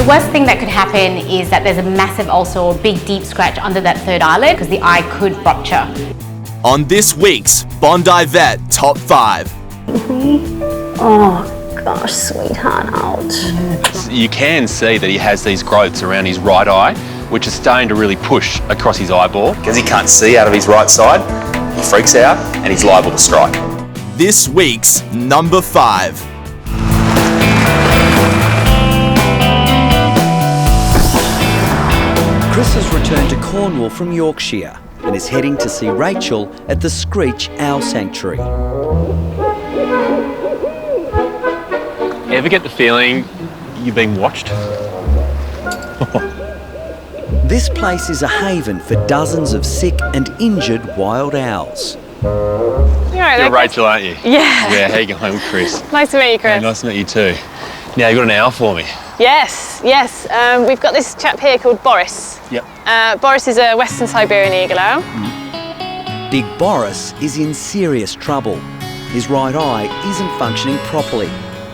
The worst thing that could happen is that there's a massive also a big deep scratch under that third eyelid because the eye could rupture. On this week's Bondi Vet Top 5. Oh gosh, sweetheart, ouch. You can see that he has these growths around his right eye, which is starting to really push across his eyeball. Because he can't see out of his right side, he freaks out and he's liable to strike. This week's number 5. Chris has returned to Cornwall from Yorkshire and is heading to see Rachel at the Screech Owl Sanctuary. Ever get the feeling you're being watched? This place is a haven for dozens of sick and injured wild owls. You're Rachel, aren't you? Yeah. Yeah, how you going, Chris? Nice to meet you, Chris. Yeah, nice to meet you too. Now, you got an owl for me? Yes. We've got this chap here called Boris. Yep. Boris is a Western Siberian eagle owl. Big Boris is in serious trouble. His right eye isn't functioning properly.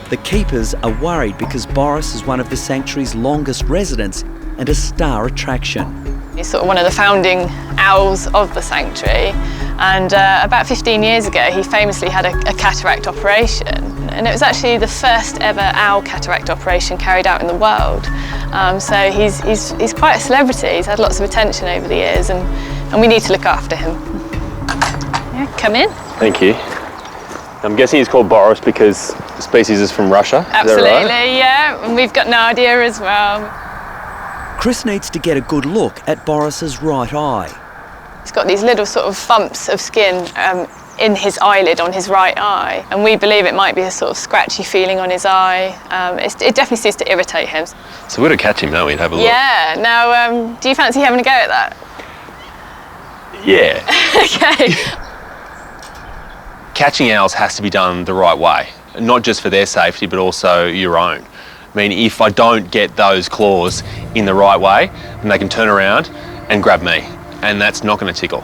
The keepers are worried because Boris is one of the sanctuary's longest residents and a star attraction. He's sort of one of the founding owls of the sanctuary, and about 15 years ago he famously had a cataract operation, and it was actually the first ever owl cataract operation carried out in the world. So he's quite a celebrity. He's had lots of attention over the years, and we need to look after him. Yeah, come in. Thank you. I'm guessing he's called Boris because the species is from Russia. Absolutely, is that right? yeah. And we've got Nadia as well. Chris needs to get a good look at Boris's right eye. He's got these little sort of bumps of skin in his eyelid on his right eye, and we believe it might be a sort of scratchy feeling on his eye. It definitely seems to irritate him. So we're to catch him, don't we, and have a look? Yeah. Now, do you fancy having a go at that? Yeah. Okay. Catching owls has to be done the right way, not just for their safety, but also your own. I mean, if I don't get those claws in the right way, then they can turn around and grab me, and that's not going to tickle.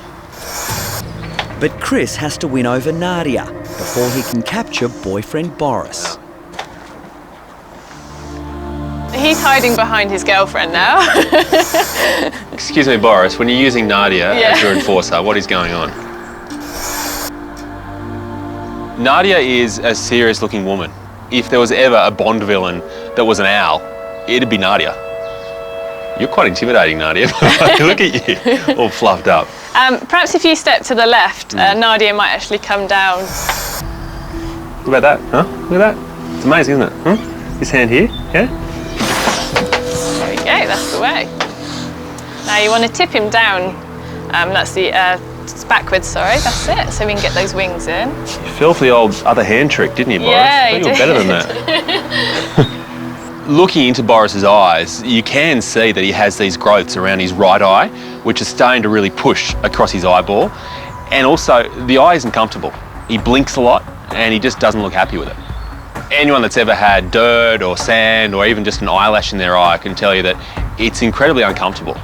But Chris has to win over Nadia before he can capture boyfriend Boris. He's hiding behind his girlfriend now. Excuse me, Boris, when you're using Nadia as your enforcer, what is going on? Nadia is a serious-looking woman. If there was ever a Bond villain that was an owl, it'd be Nadia. You're quite intimidating, Nadia. Look at you, all fluffed up. Perhaps if you step to the left, Nadia might actually come down. Look at that, huh? Look at that. It's amazing, isn't it? Huh? This hand here, yeah? There we go, that's the way. Now you want to tip him down. That's the, it's backwards, sorry, that's it. So we can get those wings in. You filthy old other hand trick, didn't you, Boris? Yeah, I think you were better than that. Looking into Boris's eyes, you can see that he has these growths around his right eye, which is starting to really push across his eyeball. And also, the eye isn't comfortable. He blinks a lot, and he just doesn't look happy with it. Anyone that's ever had dirt or sand or even just an eyelash in their eye can tell you that it's incredibly uncomfortable.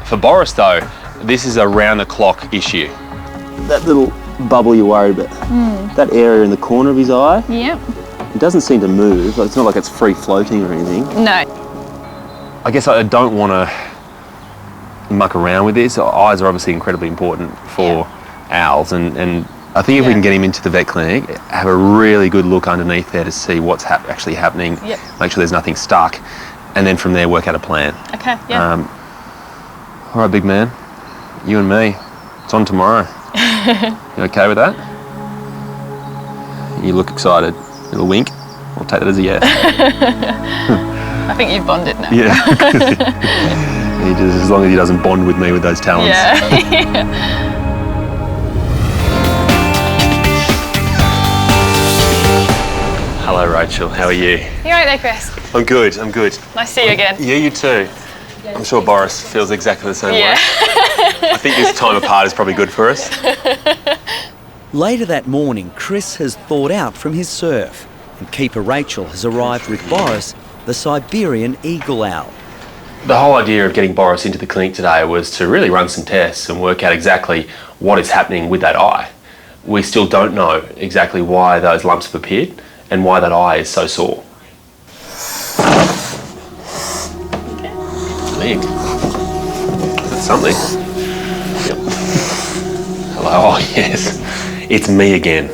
For Boris, though, this is a round-the-clock issue. That little bubble you're worried about, that area in the corner of his eye, Yep. it doesn't seem to move. It's not like it's free floating or anything. No. I guess I don't want to muck around with this. Eyes are obviously incredibly important for owls, and I think if we can get him into the vet clinic, have a really good look underneath there to see what's actually happening, make sure there's nothing stuck, and then from there work out a plan. Okay, yeah. All right, big man, you and me, it's on tomorrow. You okay with that? You look excited. Little wink. I'll take that as a yes. I think you've bonded now. Yeah. He does, as long as he doesn't bond with me with those talons. Yeah. Hello, Rachel. How are you? You all right there, Chris? I'm good. I'm good. Nice to see you again. Yeah, you too. I'm sure Boris feels exactly the same way. Yeah. I think this time apart is probably good for us. Later that morning, Chris has thawed out from his surf, and keeper Rachel has arrived with Boris, the Siberian eagle owl. The whole idea of getting Boris into the clinic today was to really run some tests and work out exactly what is happening with that eye. We still don't know exactly why those lumps have appeared and why that eye is so sore. something. That's something. Yep. Hello, oh yes. It's me again.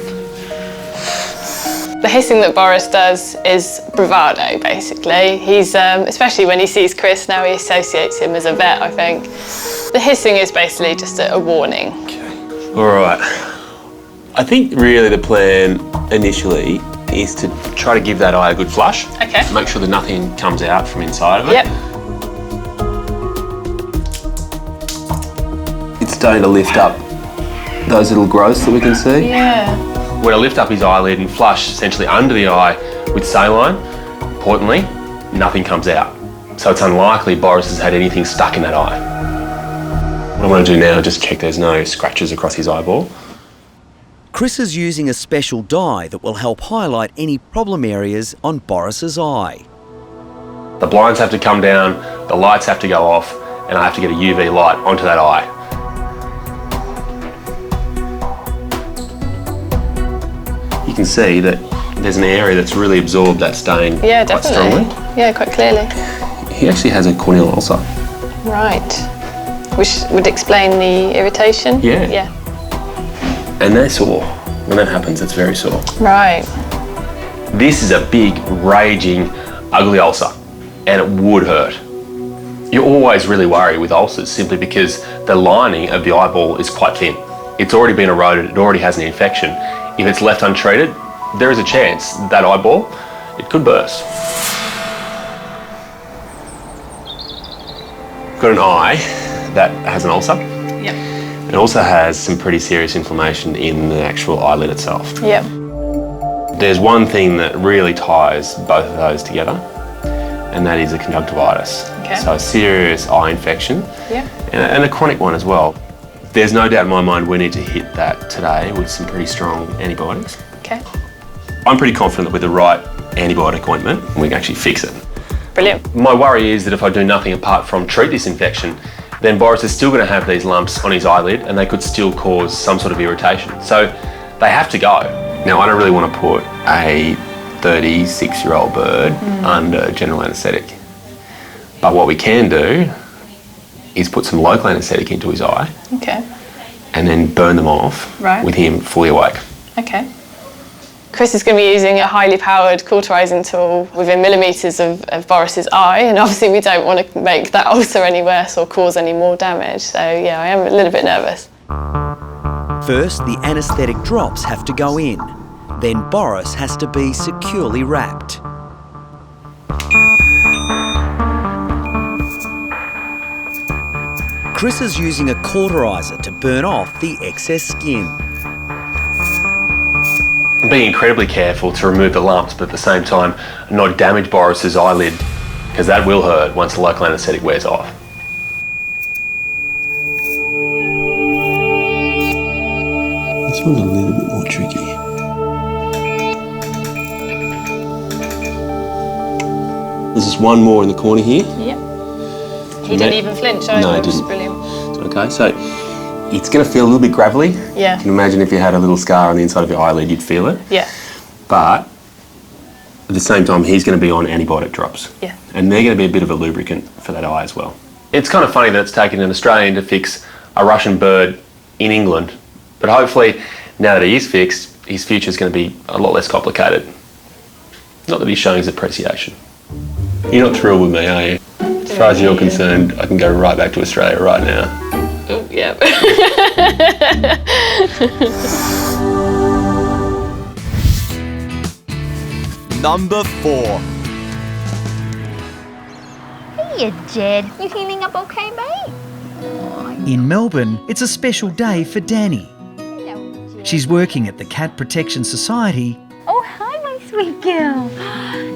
The hissing that Boris does is bravado, basically. He's, especially when he sees Chris, now he associates him as a vet, I think. The hissing is basically just a warning. Okay. All right. I think really the plan initially is to try to give that eye a good flush. Okay. Make sure that nothing comes out from inside of it. Yep. It's starting to lift up those little growths that we can see. Yeah. We're going to lift up his eyelid and flush essentially under the eye with saline. Importantly, nothing comes out. So it's unlikely Boris has had anything stuck in that eye. What I want to do now is just check there's no scratches across his eyeball. Chris is using a special dye that will help highlight any problem areas on Boris's eye. The blinds have to come down, the lights have to go off, and I have to get a UV light onto that eye. You can see that there's an area that's really absorbed that stain Yeah, quite definitely. strongly. Yeah, quite clearly. He actually has a corneal ulcer. Right. Which would explain the irritation? Yeah. Yeah. And they're sore. When that happens, it's very sore. Right. This is a big, raging, ugly ulcer, and it would hurt. You always really worry with ulcers simply because the lining of the eyeball is quite thin. It's already been eroded, it already has an infection. If it's left untreated, there is a chance that eyeball, it could burst. Got an eye that has an ulcer. Yep. It also has some pretty serious inflammation in the actual eyelid itself. Yep. There's one thing that really ties both of those together, and that is a conjunctivitis. Okay. So a serious eye infection, Yep. and a chronic one as well. There's no doubt in my mind we need to hit that today with some pretty strong antibiotics. Okay. I'm pretty confident that with the right antibiotic ointment, we can actually fix it. Brilliant. My worry is that if I do nothing apart from treat this infection, then Boris is still going to have these lumps on his eyelid and they could still cause some sort of irritation. So they have to go. Now, I don't really want to put a 36-year-old bird under general anaesthetic. But what we can do is put some local anaesthetic into his eye Okay. and then burn them off Right. with him fully awake. Okay. Chris is going to be using a highly powered cauterizing tool within millimetres of Boris's eye, and obviously we don't want to make that ulcer any worse or cause any more damage. So yeah, I am a little bit nervous. First, the anaesthetic drops have to go in. Then Boris has to be securely wrapped. Chris is using a cauterizer to burn off the excess skin. I'm being incredibly careful to remove the lumps, but at the same time not damage Boris's eyelid, because that will hurt once the local anaesthetic wears off. This one's a little bit more tricky. There's just one more in the corner here. Yep. He didn't even flinch either, No, he which is didn't. brilliant. Okay, so it's going to feel a little bit gravelly. Yeah. You can imagine if you had a little scar on the inside of your eyelid, you'd feel it. Yeah. But at the same time, he's going to be on antibiotic drops. Yeah. And they're going to be a bit of a lubricant for that eye as well. It's kind of funny that it's taken an Australian to fix a Russian bird in England, but hopefully now that he is fixed, his future is going to be a lot less complicated. Not that he's showing his appreciation. You're not thrilled with me, are you? As far as you're concerned, I can go right back to Australia right now. Oh, yeah. Number 4. Hiya, Jed. You healing up okay, mate? In Melbourne, it's a special day for Danny. Hello, Jed. She's working at the Cat Protection Society Oh, hi, my sweet girl.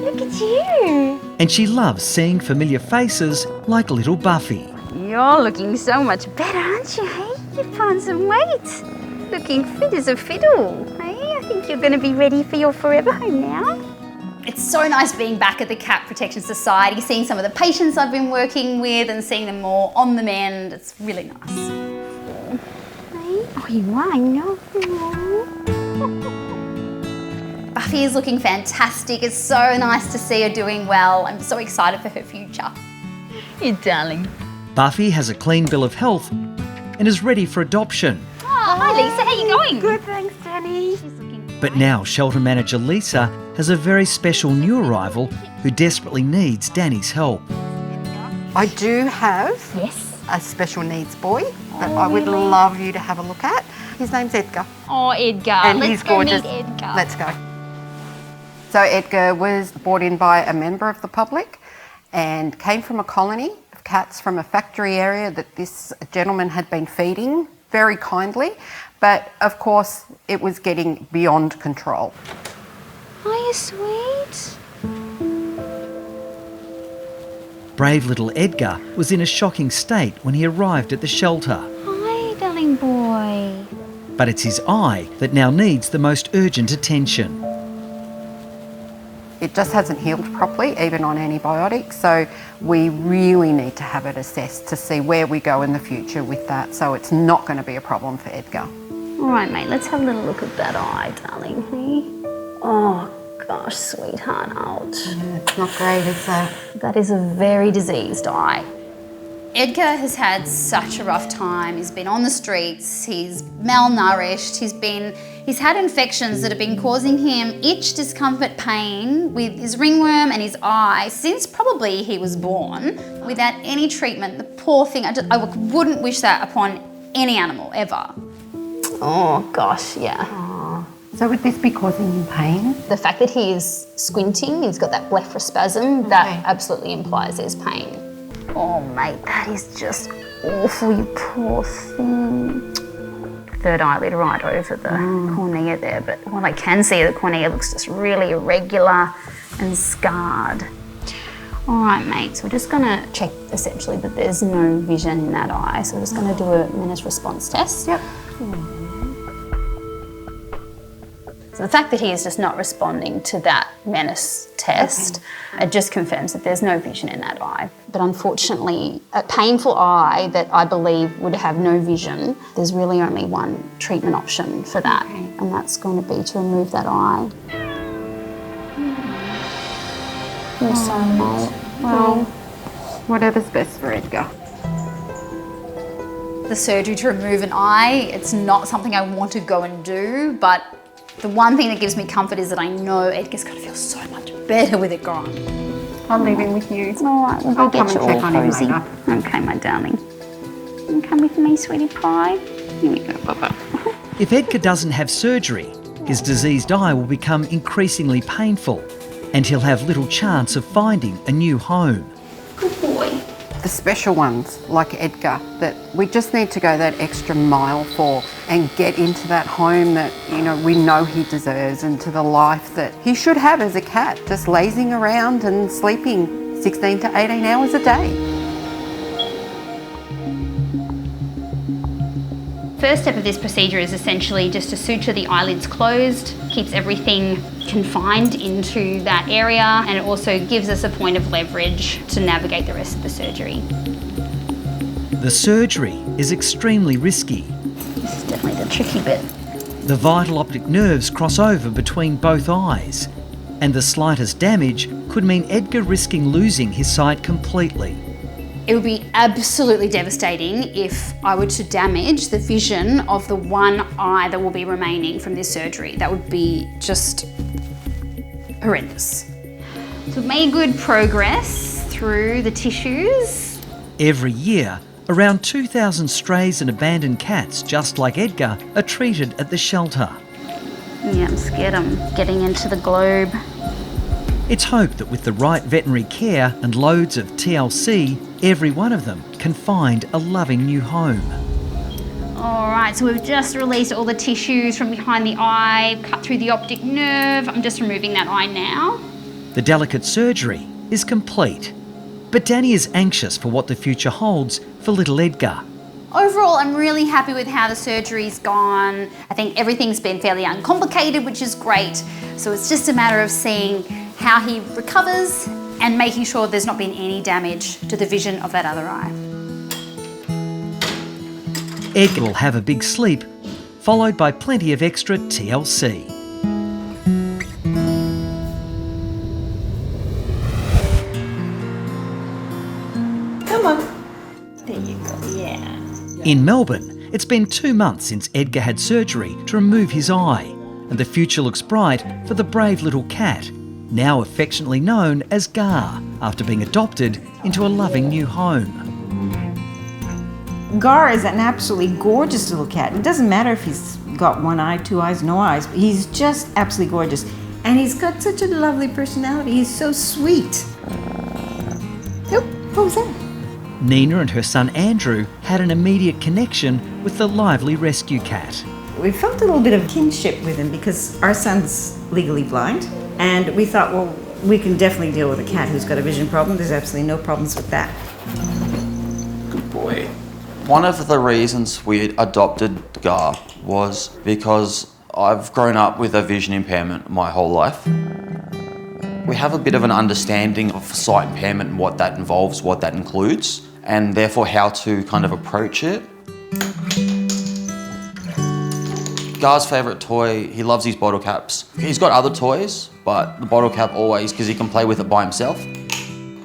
Look at you. and she loves seeing familiar faces like little Buffy. You're looking so much better, aren't you, hey? You've put on some weight. Looking fit as a fiddle. Hey, I think you're going to be ready for your forever home now. It's so nice being back at the Cat Protection Society, seeing some of the patients I've been working with and seeing them more on the mend. It's really nice. Hey? Oh, you are, I know. Buffy is looking fantastic. It's so nice to see her doing well. I'm so excited for her future. You darling. Buffy has a clean bill of health and is ready for adoption. Oh, hi Lisa, how you going? Good, thanks, Danny. But now shelter manager Lisa has a very special new arrival who desperately needs Danny's help. I do have a special needs boy that I would love you to have a look at. His name's Edgar. Oh, Edgar. And Let's he's go gorgeous. meet Edgar. Let's go. So Edgar was brought in by a member of the public and came from a colony of cats from a factory area that this gentleman had been feeding very kindly. But of course, it was getting beyond control. Are you sweet? Brave little Edgar was in a shocking state when he arrived at the shelter. Hi, darling boy. But it's his eye that now needs the most urgent attention. It just hasn't healed properly, even on antibiotics. So we really need to have it assessed to see where we go in the future with that. So it's not going to be a problem for Edgar. All right, mate, let's have a little look at that eye, darling. Hey? Oh, gosh, sweetheart, ouch. It's not great, is it? That is a very diseased eye. Edgar has had such a rough time. He's been on the streets, he's malnourished, he's had infections that have been causing him itch, discomfort, pain with his ringworm and his eye since probably he was born without any treatment. The poor thing, I wouldn't wish that upon any animal ever. Oh, gosh, yeah. So would this be causing him pain? The fact that he is squinting, he's got that blepharospasm, that absolutely implies there's pain. Oh, mate, that is just awful, you poor thing. Third eyelid right over the cornea there, but what I can see, the cornea looks just really irregular and scarred. All right, mate, so we're just gonna check essentially that there's no vision in that eye, so we're just gonna do a menace response test. Yep. So the fact that he is just not responding to that menace test, it just confirms that there's no vision in that eye. But unfortunately, a painful eye that I believe would have no vision, there's really only one treatment option for that, and that's going to be to remove that eye. You're so mate. Well, whatever's best for Edgar. The surgery to remove an eye, it's not something I want to go and do, but the one thing that gives me comfort is that I know Edgar's going to feel so much better with it gone. I'm leaving with you. All right, we'll I'll go come get and you check all on him cozy. later. Okay, my darling. You come with me, sweetie pie. Here we go, Papa. If Edgar doesn't have surgery, his diseased eye will become increasingly painful and he'll have little chance of finding a new home. Good boy. The special ones, like Edgar, that we just need to go that extra mile for and get into that home that, we know he deserves and to the life that he should have as a cat, just lazing around and sleeping 16 to 18 hours a day. First step of this procedure is essentially just to suture the eyelids closed, keeps everything confined into that area, and it also gives us a point of leverage to navigate the rest of the surgery. The surgery is extremely risky. This is definitely the tricky bit. The vital optic nerves cross over between both eyes, and the slightest damage could mean Edgar risking losing his sight completely. It would be absolutely devastating if I were to damage the vision of the one eye that will be remaining from this surgery. That would be just horrendous. So we've made good progress through the tissues. Every year, around 2,000 strays and abandoned cats just like Edgar are treated at the shelter. Yeah, I'm scared I'm getting into the globe. It's hoped that with the right veterinary care and loads of TLC, every one of them can find a loving new home. All right, so we've just released all the tissues from behind the eye, cut through the optic nerve. I'm just removing that eye now. The delicate surgery is complete, but Danny is anxious for what the future holds for little Edgar. Overall, I'm really happy with how the surgery's gone. I think everything's been fairly uncomplicated, which is great. So it's just a matter of seeing how he recovers and making sure there's not been any damage to the vision of that other eye. Edgar will have a big sleep, followed by plenty of extra TLC. Come on. There you go, yeah. In Melbourne, it's been 2 months since Edgar had surgery to remove his eye, and the future looks bright for the brave little cat, now affectionately known as Gar, after being adopted into a loving new home. Gar is an absolutely gorgeous little cat. It doesn't matter if he's got one eye, two eyes, no eyes. He's just absolutely gorgeous. And he's got such a lovely personality. He's so sweet. Oh, what was that? Nina and her son Andrew had an immediate connection with the lively rescue cat. We felt a little bit of kinship with him because our son's legally blind. And we thought, well, we can definitely deal with a cat who's got a vision problem. There's absolutely no problems with that. Good boy. One of the reasons we adopted Gar was because I've grown up with a vision impairment my whole life. We have a bit of an understanding of sight impairment and what that involves, what that includes, and therefore how to kind of approach it. Gar's favourite toy, he loves his bottle caps. He's got other toys, but the bottle cap always, because he can play with it by himself.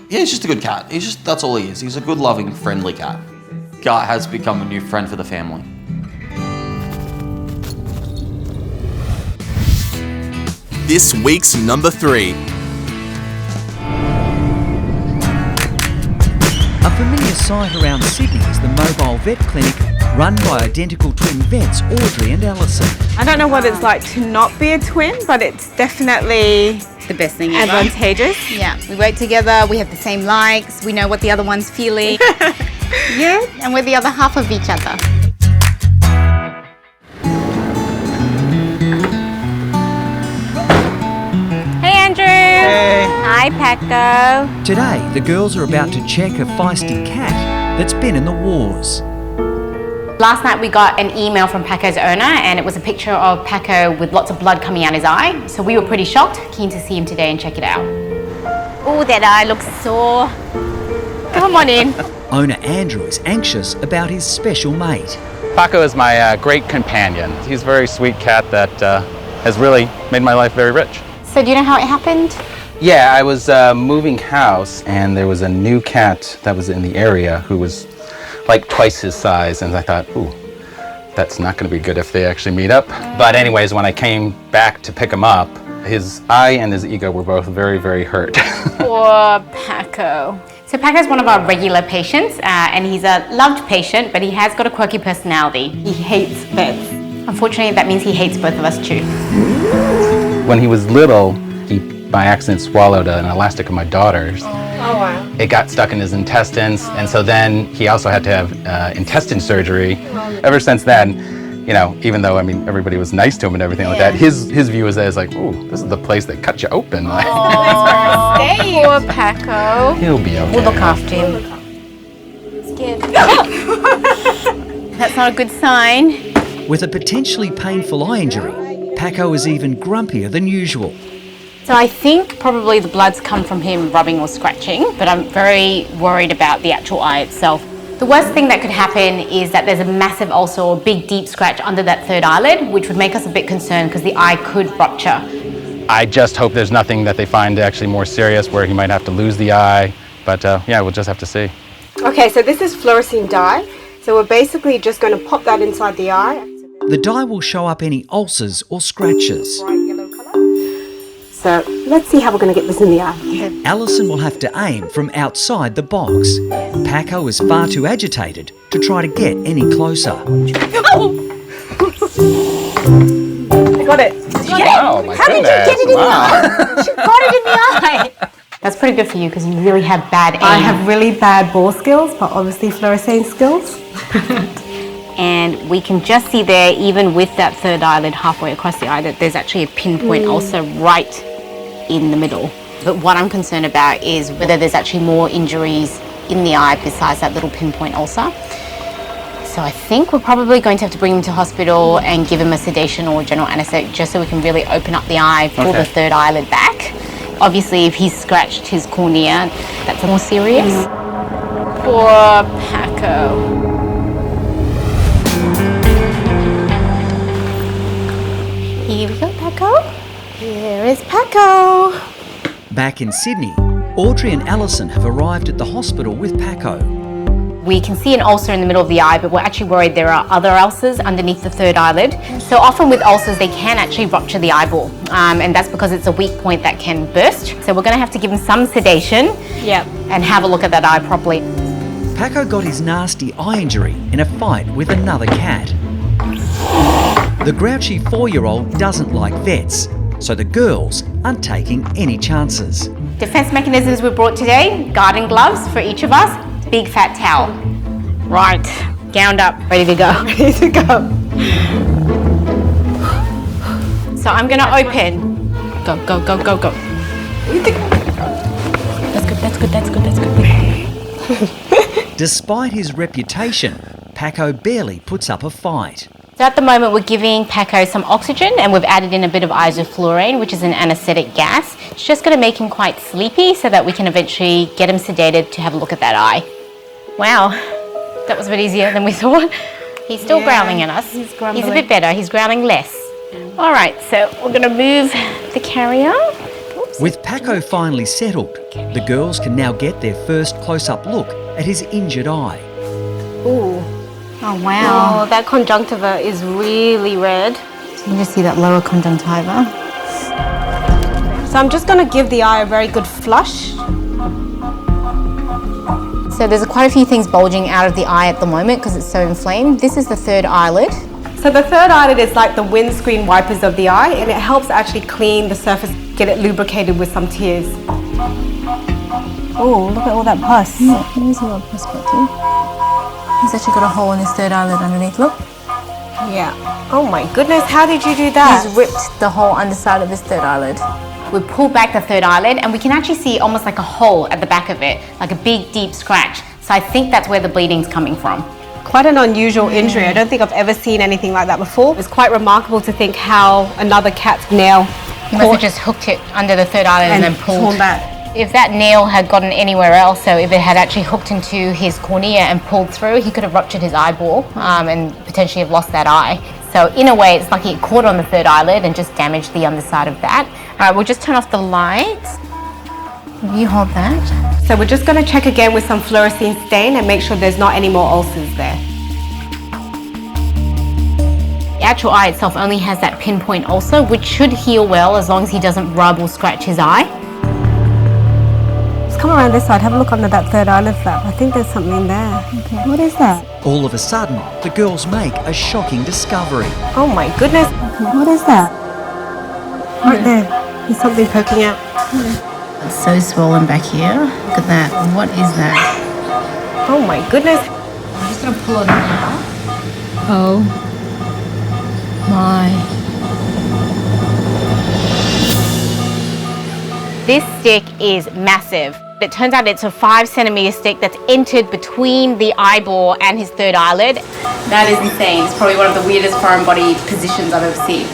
Yeah, he's just a good cat. That's all he is. He's a good, loving, friendly cat. Gar has become a new friend for the family. This week's number 3. A familiar sight around Sydney is the mobile vet clinic run by identical twin vets Audrey and Alison. I don't know what it's like to not be a twin, but it's definitely The best thing ever. advantageous. Yeah, we work together, we have the same likes, we know what the other one's feeling. Yeah, and we're the other half of each other. Hey Andrew! Hey! Hi Paco! Today, the girls are about to check a feisty cat that's been in the wars. Last night we got an email from Paco's owner and it was a picture of Paco with lots of blood coming out his eye. So we were pretty shocked, keen to see him today and check it out. Oh, that eye looks sore. Come on in. Owner Andrew is anxious about his special mate. Paco is my great companion. He's a very sweet cat that has really made my life very rich. So do you know how it happened? Yeah, I was moving house and there was a new cat that was in the area who was like twice his size, and I thought, ooh, that's not going to be good if they actually meet up. But anyways, when I came back to pick him up, his eye and his ego were both very, very hurt. Poor Paco. So Paco's one of our regular patients and he's a loved patient, but he has got a quirky personality. He hates vets. Unfortunately, that means he hates both of us too. When he was little, he by accident swallowed an elastic of my daughter's. Oh wow. It got stuck in his intestines, and so then he also had to have intestine surgery. Ever since then, you know, even though, I mean, everybody was nice to him and everything like that, his view was that it's like, ooh, this is the place that cut you open. Like, Poor Paco. he'll be okay. We'll look after him. Scared. That's not a good sign. With a potentially painful eye injury, Paco is even grumpier than usual. So I think probably the blood's come from him rubbing or scratching, but I'm very worried about the actual eye itself. The worst thing that could happen is that there's a massive ulcer or big deep scratch under that third eyelid, which would make us a bit concerned because the eye could rupture. I just hope there's nothing that they find actually more serious where he might have to lose the eye, but yeah, we'll just have to see. Okay, so this is fluorescein dye. So we're basically just going to pop that inside the eye. The dye will show up any ulcers or scratches. Bright yellow colour. So let's see how we're going to get this in the eye. Alison will have to aim from outside the box. Paco is far too agitated to try to get any closer. Oh! I got it. Oh my How did you goodness, get it in the wow. eye? She got it in the eye. That's pretty good for you because you really have bad aim. I have really bad ball skills, but obviously fluorescein skills. And we can just see there, even with that third eyelid halfway across the eye, that there's actually a pinpoint ulcer right in the middle. But what I'm concerned about is whether there's actually more injuries in the eye besides that little pinpoint ulcer. So I think we're probably going to have to bring him to hospital and give him a sedation or general anaesthetic just so we can really open up the eye, pull the third eyelid back. Obviously, if he's scratched his cornea, that's more serious. Poor Paco. Here we go, Paco. Here is Paco. Back in Sydney, Audrey and Alison have arrived at the hospital with Paco. We can see an ulcer in the middle of the eye, but we're actually worried there are other ulcers underneath the third eyelid. So often with ulcers, they can actually rupture the eyeball, and that's because it's a weak point that can burst. So we're gonna have to give him some sedation and have a look at that eye properly. Paco got his nasty eye injury in a fight with another cat. The grouchy 4-year-old doesn't like vets, so the girls aren't taking any chances. Defense mechanisms we brought today, garden gloves for each of us, big fat towel. Right, gowned up, ready to go. Ready to go. So I'm gonna open. Go, go, go, go, go. That's good, that's good, that's good, that's good. Despite his reputation, Paco barely puts up a fight. So at the moment we're giving Paco some oxygen and we've added in a bit of isoflurane, which is an anaesthetic gas. It's just going to make him quite sleepy so that we can eventually get him sedated to have a look at that eye. Wow, that was a bit easier than we thought. He's still growling at us. He's a bit better, he's growling less. All right, so we're going to move the carrier. Oops. With Paco finally settled, the girls can now get their first close-up look at his injured eye. Ooh. Oh wow. Oh, that conjunctiva is really red. You can just see that lower conjunctiva. So I'm just going to give the eye a very good flush. So there's quite a few things bulging out of the eye at the moment because it's so inflamed. This is the third eyelid. So the third eyelid is like the windscreen wipers of the eye, and it helps actually clean the surface, get it lubricated with some tears. Oh, look at all that pus. Let me see what pus got to. He's actually got a hole in his third eyelid underneath, look. Yeah. Oh my goodness, how did you do that? He's ripped the whole underside of his third eyelid. We pull back the third eyelid and we can actually see almost like a hole at the back of it, like a big deep scratch. So I think that's where the bleeding's coming from. Quite an unusual injury. I don't think I've ever seen anything like that before. It's quite remarkable to think how another cat's nail He must have just hooked it under the third eyelid and then pulled that. If that nail had gotten anywhere else, so if it had actually hooked into his cornea and pulled through, he could have ruptured his eyeball and potentially have lost that eye. So in a way, it's like it caught on the third eyelid and just damaged the underside of that. All right, we'll just turn off the lights. You hold that. So we're just going to check again with some fluorescein stain and make sure there's not any more ulcers there. The actual eye itself only has that pinpoint ulcer, which should heal well as long as he doesn't rub or scratch his eye. Come around this side, have a look under that third eyelid flap. I think there's something there. Okay. What is that? All of a sudden, the girls make a shocking discovery. Oh my goodness. Okay, what is that? Right there. There's something poking out. It's so swollen back here. Look at that. What is that? Oh my goodness. I'm just going to pull it out. Oh my. This stick is massive. It turns out it's a 5-centimeter stick that's entered between the eyeball and his third eyelid. That is insane. It's probably one of the weirdest foreign body positions I've ever seen.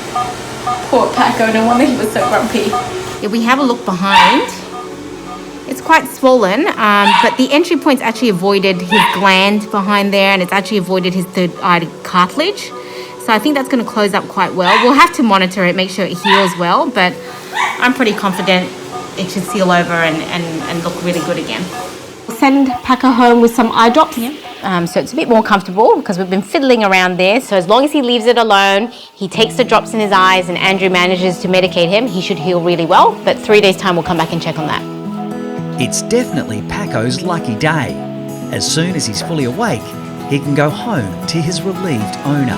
Poor Paco, no wonder he was so grumpy. If we have a look behind, it's quite swollen, but the entry point's actually avoided his gland behind there, and it's actually avoided his third eye cartilage. So I think that's going to close up quite well. We'll have to monitor it, make sure it heals well, but I'm pretty confident it should seal over and look really good again. Send Paco home with some eye drops. So it's a bit more comfortable because we've been fiddling around there. So as long as he leaves it alone, he takes the drops in his eyes and Andrew manages to medicate him, he should heal really well. But 3 days' time, we'll come back and check on that. It's definitely Paco's lucky day. As soon as he's fully awake, he can go home to his relieved owner.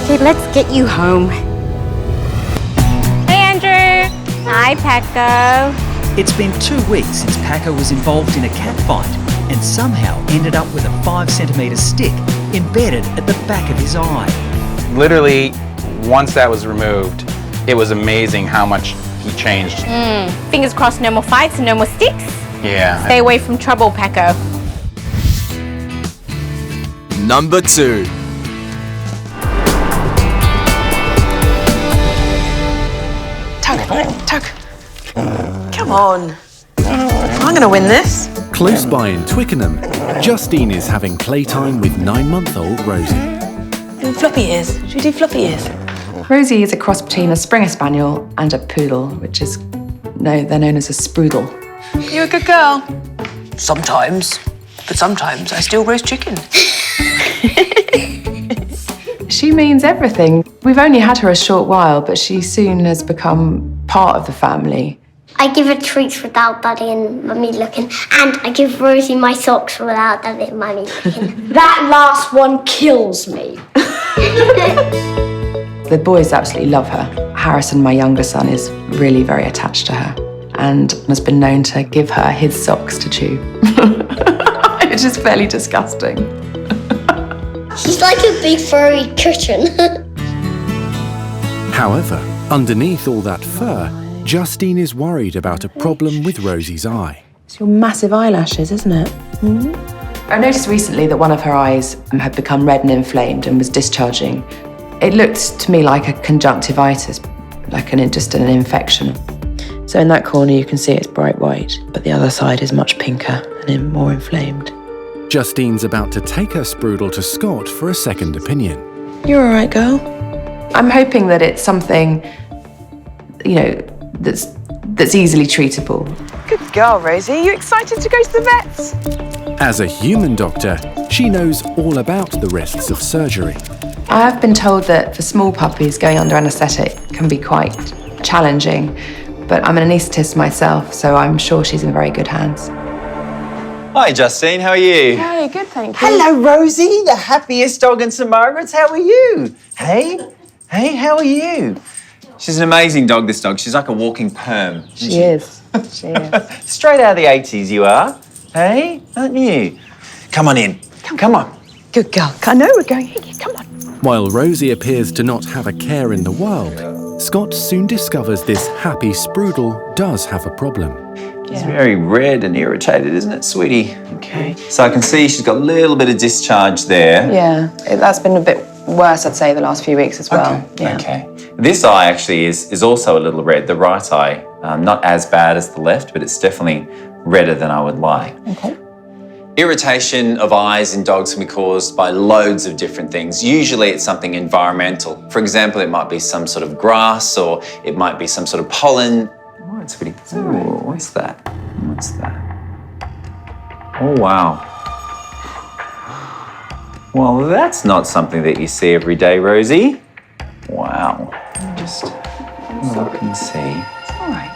Okay, let's get you home. Hey, Andrew. Hi, Paco. It's been 2 weeks since Paco was involved in a cat fight and somehow ended up with a 5-centimetre stick embedded at the back of his eye. Literally, once that was removed, it was amazing how much he changed. Fingers crossed, no more fights and no more sticks. Yeah. Stay away from trouble, Paco. Number 2. Tug. Come on. I'm going to win this. Close by in Twickenham, Justine is having playtime with 9-month-old Rosie. And floppy ears. Should we do floppy ears? Rosie is a cross between a Springer Spaniel and a Poodle, which is, no, they're known as a Sprudel. You a good girl? Sometimes. but sometimes I still roast chicken. She means everything. We've only had her a short while, but she soon has become part of the family. I give her treats without Daddy and Mummy looking, and I give Rosie my socks without Daddy and Mummy looking. That last one kills me. The boys absolutely love her. Harrison, my younger son, is really very attached to her and has been known to give her his socks to chew. Which is fairly disgusting. She's like a big furry cushion. However, underneath all that fur, Justine is worried about a problem with Rosie's eye. It's your massive eyelashes, isn't it? I noticed recently that one of her eyes had become red and inflamed and was discharging. It looked to me like a conjunctivitis, like just an infection. So in that corner you can see it's bright white, but the other side is much pinker and more inflamed. Justine's about to take her Sprudel to Scott for a second opinion. You're all right, girl. I'm hoping that it's something, that's easily treatable. Good girl, Rosie. Are you excited to go to the vets? As a human doctor, she knows all about the risks of surgery. I have been told that for small puppies, going under anaesthetic can be quite challenging, but I'm an anaesthetist myself, so I'm sure she's in very good hands. Hi, Justine. How are you? Hey, good, thank you. Hello, Rosie, the happiest dog in St Margaret's. How are you? Hey, how are you? She's an amazing dog, this dog. She's like a walking perm. She is. She is. Straight out of the 80s, you are. Hey, aren't you? Come on in. Come on. Good girl. I know we're going here. Come on. While Rosie appears to not have a care in the world, Scott soon discovers this happy Sprudel does have a problem. She's very red and irritated, isn't it, sweetie? Okay. So I can see she's got a little bit of discharge there. Yeah, that's been a bit worse, I'd say, the last few weeks as well. Okay. Yeah. Okay. This eye actually is also a little red, the right eye. Not as bad as the left, but it's definitely redder than I would like. Okay. Irritation of eyes in dogs can be caused by loads of different things. Usually it's something environmental. For example, it might be some sort of grass or it might be some sort of pollen. Oh, it's pretty. Ooh, what's that? What's that? Oh, wow. Well, that's not something that you see every day, Rosie. Wow. Just look and see. All right.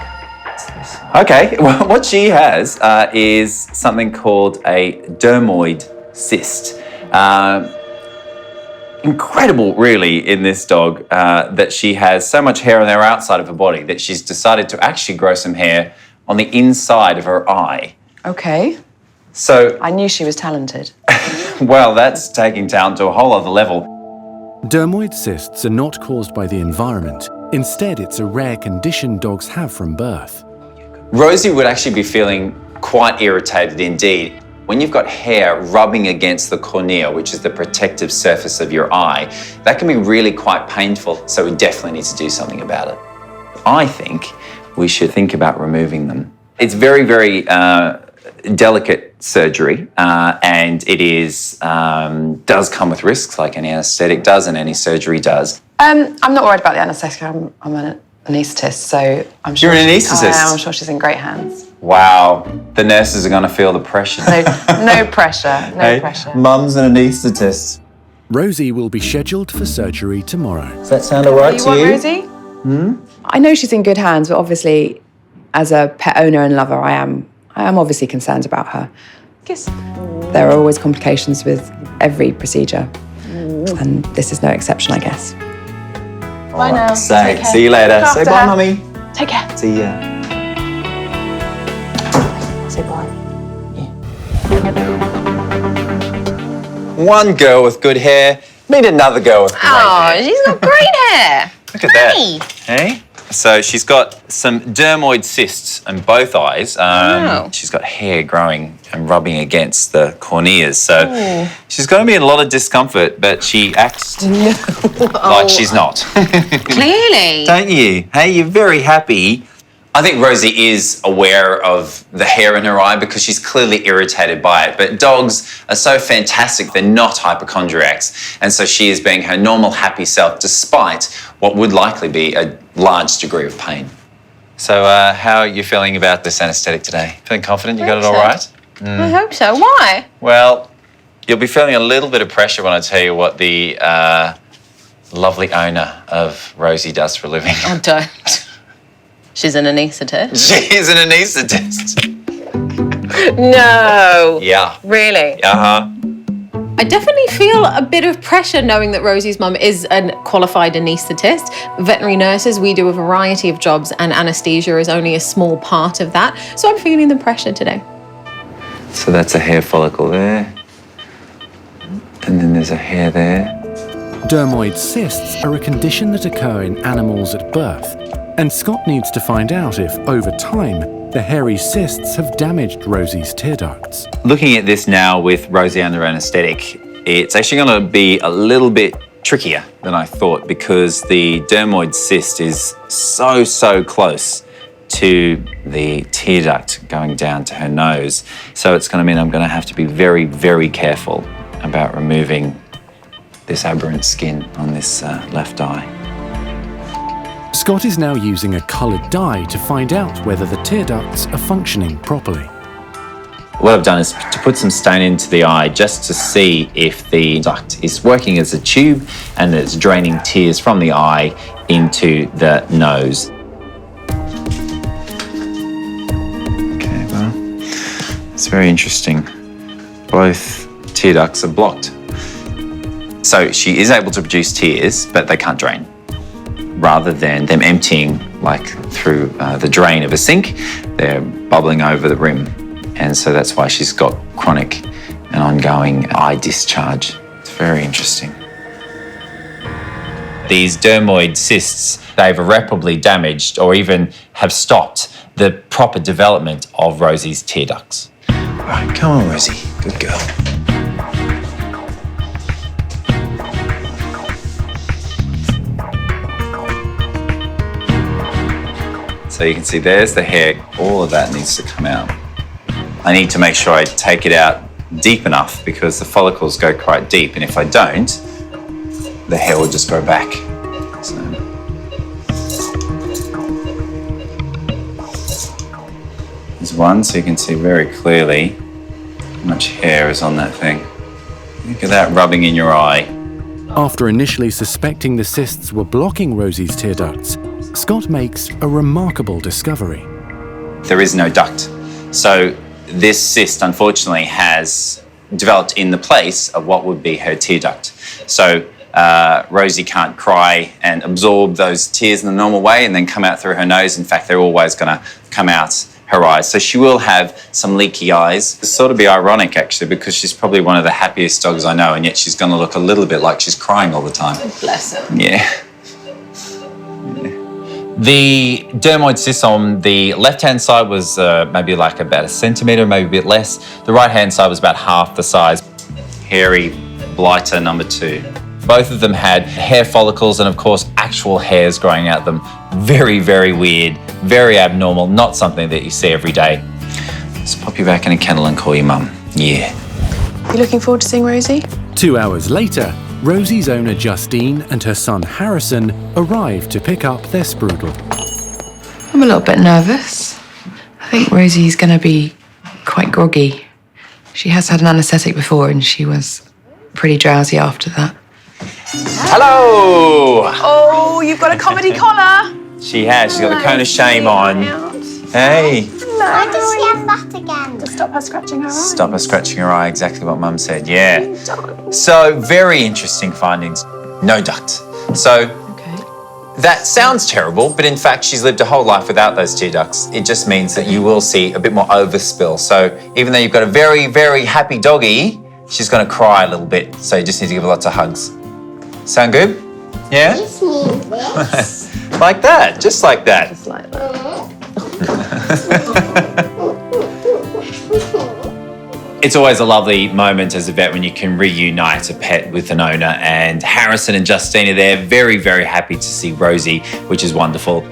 Okay, well, what she has is something called a dermoid cyst. Incredible, really, in this dog that she has so much hair on the outside of her body that she's decided to actually grow some hair on the inside of her eye. Okay. So I knew she was talented. Well, that's taking talent to a whole other level. Dermoid cysts are not caused by the environment. Instead, it's a rare condition dogs have from birth. Rosie would actually be feeling quite irritated indeed. When you've got hair rubbing against the cornea, which is the protective surface of your eye, that can be really quite painful, so we definitely need to do something about it. I think we should think about removing them. It's very, very delicate surgery, and it does come with risks like any anaesthetic does and any surgery does. I'm not worried about the anaesthetic. I'm an anaesthetist, so I'm sure. You're an anaesthetist? I'm sure she's in great hands. Wow, the nurses are going to feel the pressure. No pressure, no pressure. Mum's an anaesthetist. Rosie will be scheduled for surgery tomorrow. Does that sound all right to you? Rosie? I know she's in good hands, but obviously, as a pet owner and lover, I am obviously concerned about her. Kiss. There are always complications with every procedure, and this is no exception, I guess. Bye now. See you later. Say bye, Mummy. Take care. See ya. Say bye. One girl with good hair, meet another girl with great hair. She's got great hair. Look at that. Hey? So she's got some dermoid cysts in both eyes. She's got hair growing and rubbing against the corneas. So she's going to be in a lot of discomfort, but she acts like she's not. Clearly. Don't you? Hey, you're very happy. I think Rosie is aware of the hair in her eye because she's clearly irritated by it. But dogs are so fantastic, they're not hypochondriacs. And so she is being her normal, happy self despite what would likely be a large degree of pain. So how are you feeling about this anaesthetic today? Feeling confident you got it all right? I hope so. Why? Well, you'll be feeling a little bit of pressure when I tell you what the lovely owner of Rosie does for a living. Oh, don't. She's an anaesthetist. She is an anaesthetist. No. Yeah. Really? Uh-huh. I definitely feel a bit of pressure knowing that Rosie's mum is a qualified anaesthetist. Veterinary nurses, we do a variety of jobs and anaesthesia is only a small part of that. So I'm feeling the pressure today. So that's a hair follicle there. And then there's a hair there. Dermoid cysts are a condition that occur in animals at birth, and Scott needs to find out if, over time, the hairy cysts have damaged Rosie's tear ducts. Looking at this now with Rosie under anaesthetic, it's actually going to be a little bit trickier than I thought because the dermoid cyst is so close to the tear duct going down to her nose. So it's going to mean I'm going to have to be very careful about removing this aberrant skin on this left eye. Scott is now using a coloured dye to find out whether the tear ducts are functioning properly. What I've done is to put some stain into the eye just to see if the duct is working as a tube and that it's draining tears from the eye into the nose. Okay, well, it's very interesting. Both tear ducts are blocked. So she is able to produce tears, but they can't drain. Rather than them emptying like through the drain of a sink, they're bubbling over the rim. And so that's why she's got chronic and ongoing eye discharge. It's very interesting. These dermoid cysts, they've irreparably damaged or even have stopped the proper development of Rosie's tear ducts. All right, come on, Rosie, good girl. So you can see there's the hair, all of that needs to come out. I need to make sure I take it out deep enough because the follicles go quite deep, and if I don't, the hair will just grow back. So. There's one, so you can see very clearly how much hair is on that thing. Look at that rubbing in your eye. After initially suspecting the cysts were blocking Rosie's tear ducts, Scott makes a remarkable discovery. There is no duct. So this cyst, unfortunately, has developed in the place of what would be her tear duct. So Rosie can't cry and absorb those tears in the normal way and then come out through her nose. In fact, they're always going to come out her eyes. So she will have some leaky eyes. It's sort of be ironic, actually, because she's probably one of the happiest dogs I know, and yet she's going to look a little bit like she's crying all the time. Bless her. Yeah. The dermoid cyst on the left-hand side was maybe like about 1 centimetre, maybe a bit less. The right-hand side was about half the size. Hairy blighter number 2. Both of them had hair follicles and, of course, actual hairs growing out them. Very weird, very abnormal, not something that you see every day. Let's pop you back in a kennel and call your mum. Yeah. You looking forward to seeing Rosie? 2 hours later, Rosie's owner Justine and her son Harrison arrive to pick up their Sprudel. I'm a little bit nervous. I think Rosie's going to be quite groggy. She has had an anaesthetic before and she was pretty drowsy after that. Hello! Oh, you've got a comedy collar. She has. She's got the cone of shame on. Hey. Why does she have that again? To stop her scratching her eye. Stop her scratching her eye, exactly what Mum said, yeah. So, very interesting findings. No duct. So, that sounds terrible, but in fact, she's lived a whole life without those tear ducts. It just means that you will see a bit more overspill. So, even though you've got a very happy doggy, she's going to cry a little bit. So, you just need to give her lots of hugs. Sound good? Yeah? Just need this. Like that, just like that. Just like that. It's always a lovely moment as a vet when you can reunite a pet with an owner, and Harrison and Justine are there, very happy to see Rosie, which is wonderful.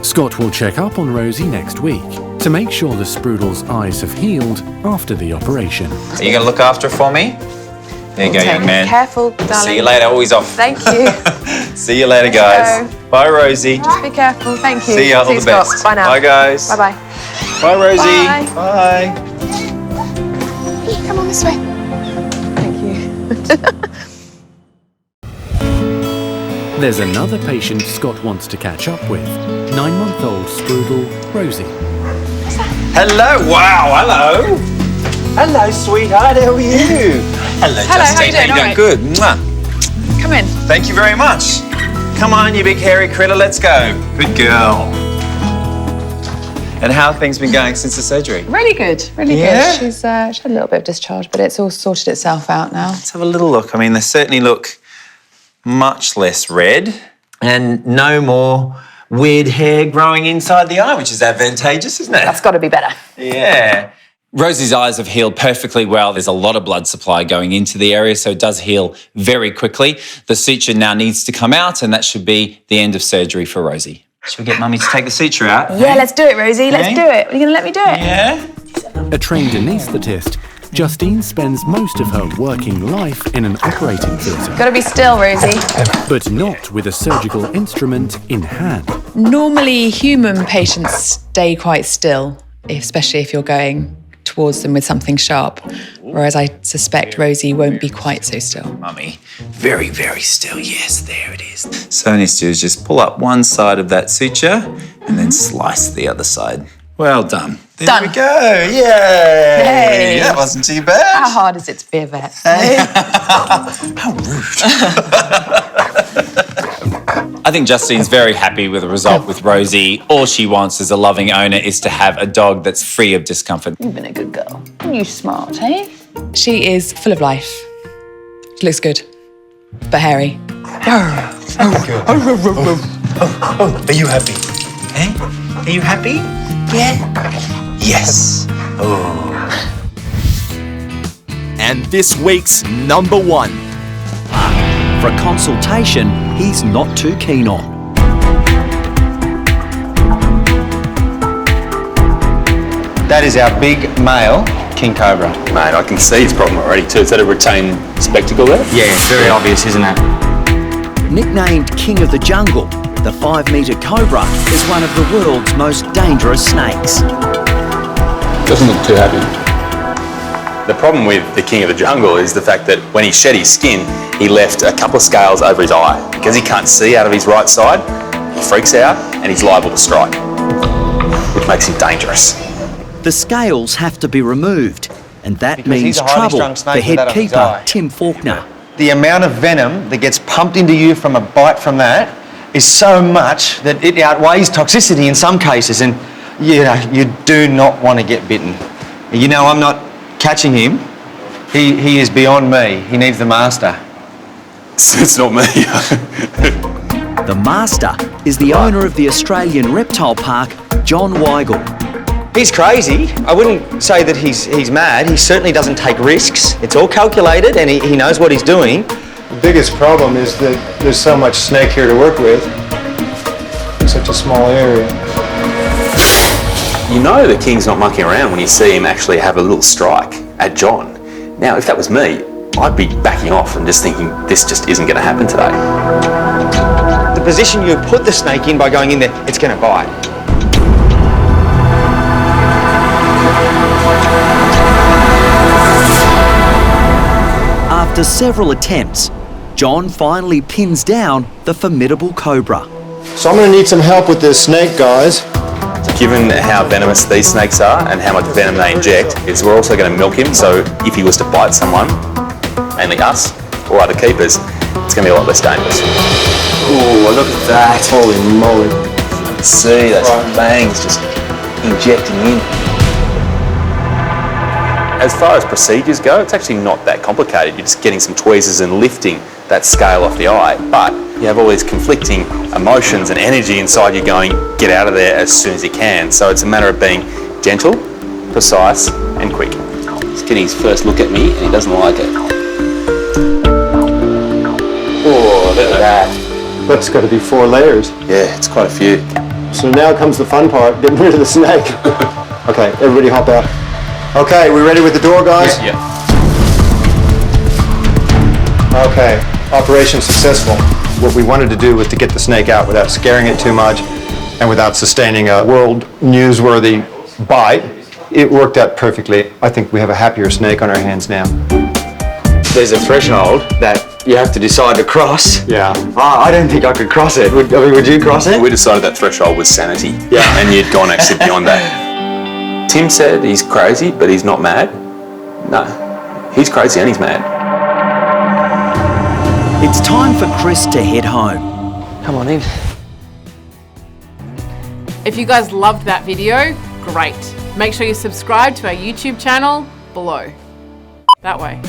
Scott will check up on Rosie next week to make sure the Sprudel's eyes have healed after the operation. Are you going to look after her for me? There you go, young man. Careful, darling. See you later. Always off. Thank you. See you later, guys. Bye, Rosie. Just be careful. Thank you. See you. All the Scott. best. Bye now. Bye, guys. Bye-bye. Bye, Rosie. Bye. Bye. this way. Thank you. There's another patient Scott wants to catch up with. 9-month-old Strudel, Rosie. Hello. Wow. Hello. Hello, sweetheart. How are you? Hello, Hello, how you Justine. doing? All right. Good. Mwah. Come in. Thank you very much. Come on, you big hairy critter. Let's go. Good girl. And how have things been going since the surgery? Really good, really Yeah? good. She had a little bit of discharge, but it's all sorted itself out now. Let's have a little look. I mean, they certainly look much less red and no more weird hair growing inside the eye, which is advantageous, isn't it? That's got to be better. Yeah. Rosie's eyes have healed perfectly well. There's a lot of blood supply going into the area, so it does heal very quickly. The suture now needs to come out, and that should be the end of surgery for Rosie. Should we get Mummy to take the suture out? Yeah, let's do it, Rosie. Let's Okay. do it. Are you going to let me do it? Yeah. A trained anaesthetist, Justine spends most of her working life in an operating theatre. Got to be still, Rosie. But not with a surgical instrument in hand. Normally, human patients stay quite still, especially if you're going towards them with something sharp. Whereas I suspect Rosie won't be quite so still. Mummy, very, very still. Yes, there it is. So all I need to do is just pull up one side of that suture and then slice the other side. Well done. There Done. we go. Yay! Hey. That wasn't too bad. How hard is it to be a vet? How rude. I think Justine's very happy with the result with Rosie. All she wants as a loving owner is to have a dog that's free of discomfort. You've been a good girl. You smart, hey? She is full of life. She looks good, but hairy. Are you happy? Eh? Are you happy? Yeah. Yes. Oh. And this week's number 1. For a consultation he's not too keen on. That is our big male king cobra. Mate, I can see his problem already too. Is that a retained spectacle there? Yeah, it's very obvious, isn't it? Nicknamed King of the Jungle, the 5-metre cobra is one of the world's most dangerous snakes. Doesn't look too happy. The problem with the king of the jungle is the fact that when he shed his skin, he left a couple of scales over his eye. Because he can't see out of his right side, he freaks out and he's liable to strike, which makes him dangerous. The scales have to be removed, and that Because means he's a highly trouble strung for snake with head that on his keeper eye. Tim Faulkner. The amount of venom that gets pumped into you from a bite from that is so much that it outweighs toxicity in some cases, and you know, you do not want to get bitten. You know, I'm not catching him. He is beyond me. He needs the master. It's not me. The master is the owner of the Australian reptile park, John Weigel. He's crazy. I wouldn't say that he's mad. He certainly doesn't take risks. It's all calculated and he knows what he's doing. The biggest problem is that there's so much snake here to work with in such a small area. You know the king's not mucking around when you see him actually have a little strike at John. Now, if that was me, I'd be backing off and just thinking this just isn't going to happen today. The position you put the snake in by going in there, it's going to bite. After several attempts, John finally pins down the formidable cobra. So I'm going to need some help with this snake, guys. Given how venomous these snakes are and how much venom they inject, we're also going to milk him, so if he was to bite someone, mainly us or other keepers, it's going to be a lot less dangerous. Oh, look at that. Holy moly. See, those fangs just injecting in. As far as procedures go, it's actually not that complicated. You're just getting some tweezers and lifting that scale off the eye, but you have all these conflicting emotions and energy inside you going, get out of there as soon as you can. So it's a matter of being gentle, precise, and quick. He's getting his first look at me and he doesn't like it. Oh, look at that. That's got to be 4 layers. Yeah, it's quite a few. So now comes the fun part, getting rid of the snake. Okay, everybody hop out. Okay, we ready with the door, guys? Yeah. Okay, operation successful. What we wanted to do was to get the snake out without scaring it too much and without sustaining a world newsworthy bite. It worked out perfectly. I think we have a happier snake on our hands now. There's a threshold that you have to decide to cross. Yeah. I don't think I could cross it. Would you cross it? We decided that threshold was sanity. Yeah. And you'd gone actually beyond that. Tim said he's crazy, but he's not mad. No, he's crazy and he's mad. It's time for Chris to head home. Come on in. If you guys loved that video, great. Make sure you subscribe to our YouTube channel below. That way.